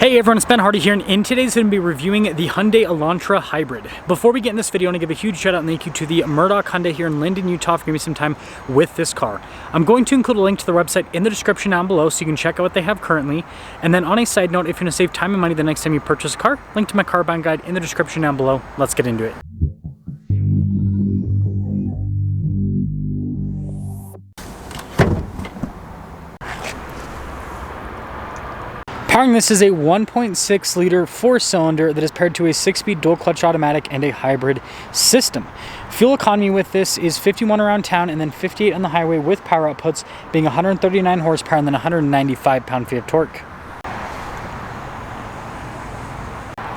Hey everyone, it's Ben Hardy here, and in today's video, I'm going to be reviewing the Hyundai Elantra Hybrid. Before we get in this video, I want to give a huge shout out and thank you to the Murdoch Hyundai here in Linden, Utah for giving me some time with this car. I'm going to include a link to the website in the description down below so you can check out what they have currently. And then on a side note, if you're going to save time and money the next time you purchase a car, link to my car buying guide in the description down below. Let's get into it. Powering this is a 1.6 liter 4-cylinder that is paired to a 6-speed dual clutch automatic and a hybrid system. Fuel economy with this is 51 around town and then 58 on the highway, with power outputs being 139 horsepower and then 195 pound-feet of torque.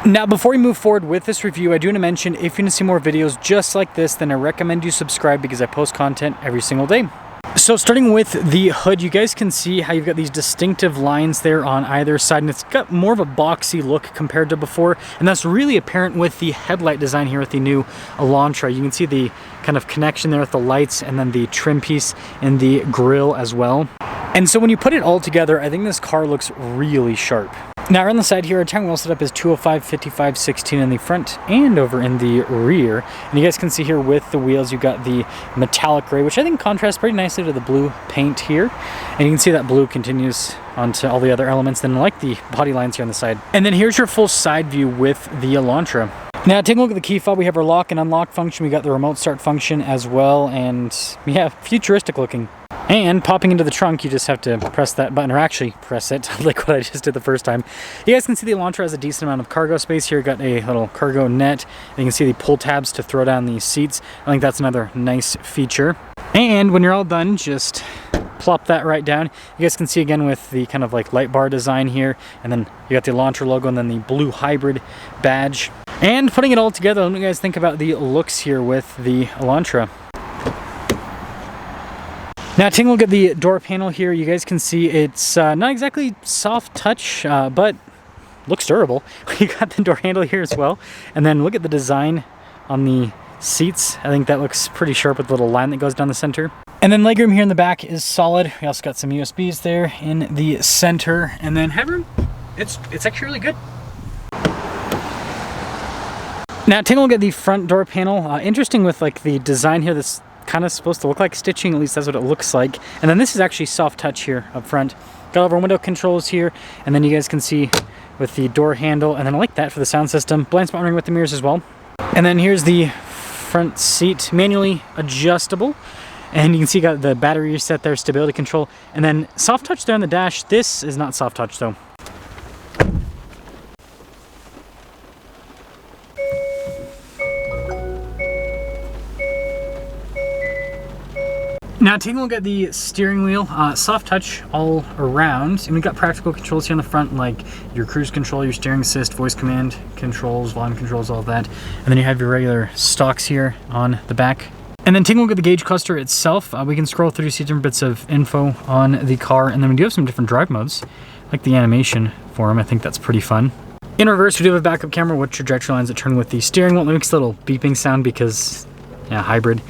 Now, before we move forward with this review, I do want to mention, if you want to see more videos just like this, then I recommend you subscribe because I post content every single day. So starting with the hood, you guys can see how you've got these distinctive lines there on either side, and it's got more of a boxy look compared to before, and that's really apparent with the headlight design here with the new Elantra. You can see the kind of connection there with the lights and then the trim piece and the grille as well. And so when you put it all together, I think this car looks really sharp. Now around the side here, our tire wheel setup is 205, 55, 16 in the front and over in the rear. And you guys can see here with the wheels, you've got the metallic gray, which I think contrasts pretty nicely to the blue paint here. And you can see that blue continues onto all the other elements, then like the body lines here on the side. And then here's your full side view with the Elantra. Now taking a look at the key fob, we have our lock and unlock function, we got the remote start function as well, and yeah, futuristic looking. And popping into the trunk, you just have to press that button, or actually press it, like what I just did the first time. You guys can see the Elantra has a decent amount of cargo space here. Got a little cargo net. And you can see the pull tabs to throw down these seats. I think that's another nice feature. And when you're all done, just plop that right down. You guys can see again with the kind of like light bar design here. And then you got the Elantra logo and then the blue hybrid badge. And putting it all together, what do you guys think about the looks here with the Elantra? Now taking a look at the door panel here, you guys can see it's not exactly soft touch, but looks durable. You got the door handle here as well. And then look at the design on the seats. I think that looks pretty sharp with the little line that goes down the center. And then legroom here in the back is solid. We also got some USBs there in the center. And then headroom, it's actually really good. Now taking a look at the front door panel, interesting with like the design here, this kind of supposed to look like stitching, at least that's what it looks like. And then this is actually soft touch here up front. Got all of our window controls here, and then you guys can see with the door handle, and then I like that for the sound system. Blind spot monitoring with the mirrors as well. And then here's the front seat, manually adjustable. And you can see you got the battery reset there, stability control, and then soft touch there on the dash. This is not soft touch though. Now taking a look at the steering wheel, soft touch all around, and we've got practical controls here on the front, like your cruise control, your steering assist, voice command controls, volume controls, all of that. And then you have your regular stocks here on the back. And then taking a look at the gauge cluster itself, we can scroll through, see different bits of info on the car, and then we do have some different drive modes, like the animation for them. I think that's pretty fun. In reverse, we do have a backup camera with trajectory lines that turn with the steering wheel. It makes a little beeping sound because, yeah, hybrid.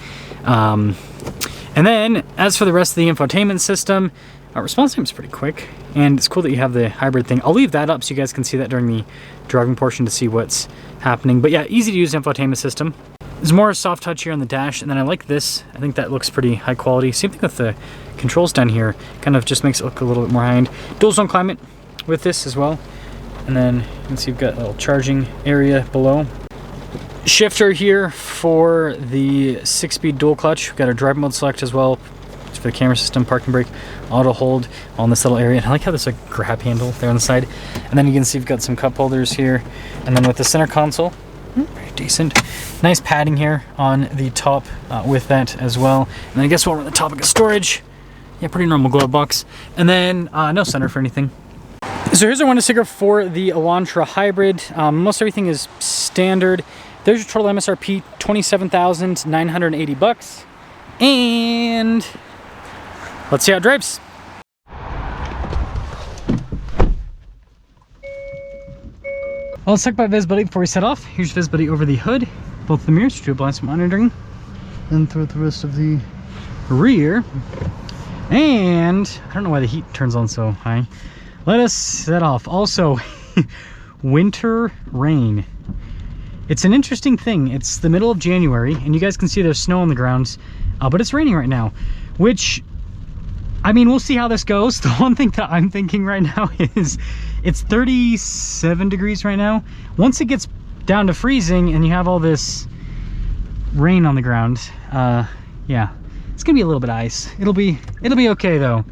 And then, as for the rest of the infotainment system, response time is pretty quick, and it's cool that you have the hybrid thing. I'll leave that up so you guys can see that during the driving portion to see what's happening. But yeah, easy to use infotainment system. There's more soft touch here on the dash, and then I like this. I think that looks pretty high quality. Same thing with the controls down here. Kind of just makes it look a little bit more high-end. Dual zone climate with this as well. And then you can see you've got a little charging area below. Shifter here for the 6-speed dual clutch. We've got our drive mode select as well. It's for the camera system, parking brake, auto hold on this little area. And I like how there's a grab handle there on the side. And then you can see we've got some cup holders here. And then with the center console, very decent. Nice padding here on the top with that as well. And then I guess while we're on the topic of storage, yeah, pretty normal glove box. And then no center for anything. So here's our window sticker for the Elantra Hybrid. Most everything is standard. There's your total MSRP, $27,980. And let's see how it drives. Well, let's talk about visibility before we set off. Here's visibility over the hood, both the mirrors, do blind spot monitoring, and throughout the rest of the rear. And I don't know why the heat turns on so high. Let us set off. Also, Winter rain. It's an interesting thing. It's the middle of January, and you guys can see there's snow on the ground, but it's raining right now, which, I mean, we'll see how this goes. The one thing that I'm thinking right now is it's 37 degrees right now. Once it gets down to freezing and you have all this rain on the ground, yeah, it's gonna be a little bit of ice. It'll be okay though.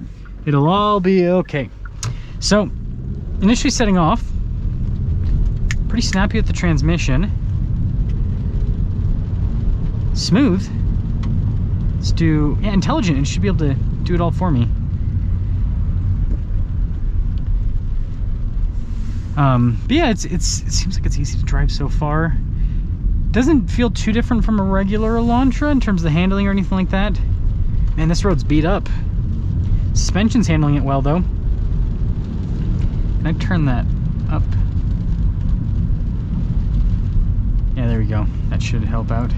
It'll all be okay. So initially setting off, pretty snappy with the transmission. Smooth. Let's do, yeah, intelligent. It should be able to do it all for me. But yeah, it seems like it's easy to drive so far. Doesn't feel too different from a regular Elantra in terms of the handling or anything like that. Man, this road's beat up. Suspension's handling it well though. Can I turn that up? Yeah, there we go. That should help out.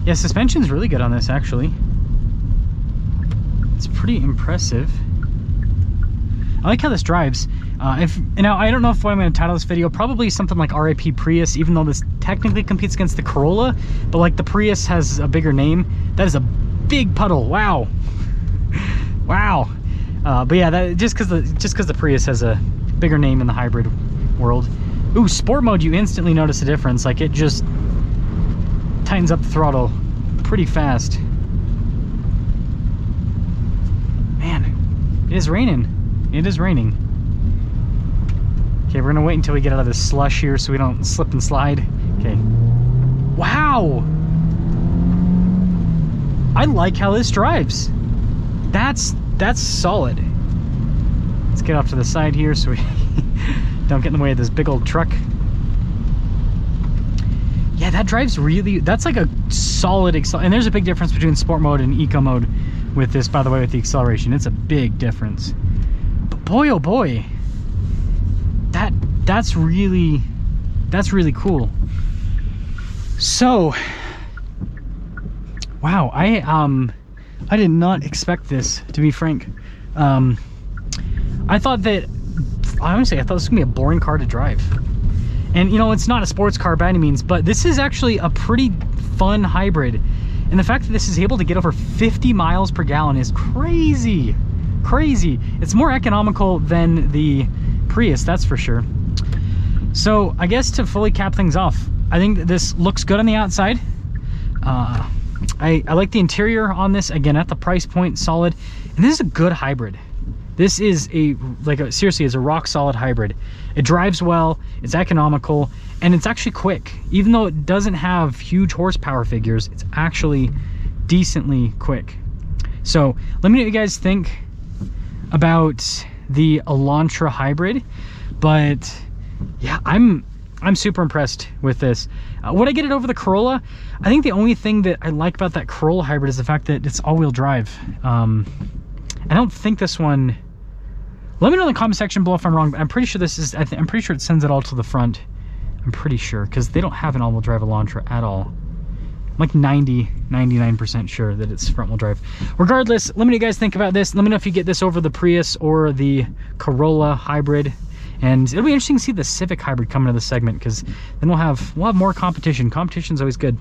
Yeah, suspension's really good on this actually. It's pretty impressive. I like how this drives. Now I don't know if what I'm going to title this video, probably something like RIP Prius, even though this technically competes against the Corolla, but like the Prius has a bigger name. That is a big puddle. Wow. Wow. But yeah, that just because the Prius has a bigger name in the hybrid world. Ooh, sport mode, you instantly notice a difference. Like it just tightens up the throttle pretty fast. Man, it is raining. It is raining. Okay, we're gonna wait until we get out of this slush here so we don't slip and slide. Okay. Wow! I like how this drives. That's solid. Let's get off to the side here so we don't get in the way of this big old truck. Yeah, that drives really, that's like a solid and there's a big difference between sport mode and eco mode with this, by the way, with the acceleration. It's a big difference. But boy, oh boy, that's really cool. So, wow, I did not expect this, to be frank. I thought that, honestly, I thought this was gonna be a boring car to drive. And you know, it's not a sports car by any means, but this is actually a pretty fun hybrid. And the fact that this is able to get over 50 miles per gallon is crazy. Crazy. It's more economical than the Prius, that's for sure. So I guess to fully cap things off, I think that this looks good on the outside. I like the interior on this, again, at the price point, solid. And this is a good hybrid. This is seriously, is a rock solid hybrid. It drives well, it's economical, and it's actually quick. Even though it doesn't have huge horsepower figures, it's actually decently quick. So let me know what you guys think about the Elantra Hybrid. But yeah, I'm super impressed with this. Would I get it over the Corolla? I think the only thing that I like about that Corolla Hybrid is the fact that it's all-wheel drive. I don't think this one, let me know in the comment section below if I'm wrong, but I'm pretty sure this is, I'm pretty sure it sends it all to the front. I'm pretty sure, because they don't have an all-wheel drive Elantra at all. I'm like 99% sure that it's front-wheel drive. Regardless, let me know what you guys think about this. Let me know if you get this over the Prius or the Corolla Hybrid. And it'll be interesting to see the Civic Hybrid come into the segment, because then we'll have more competition. Competition's always good.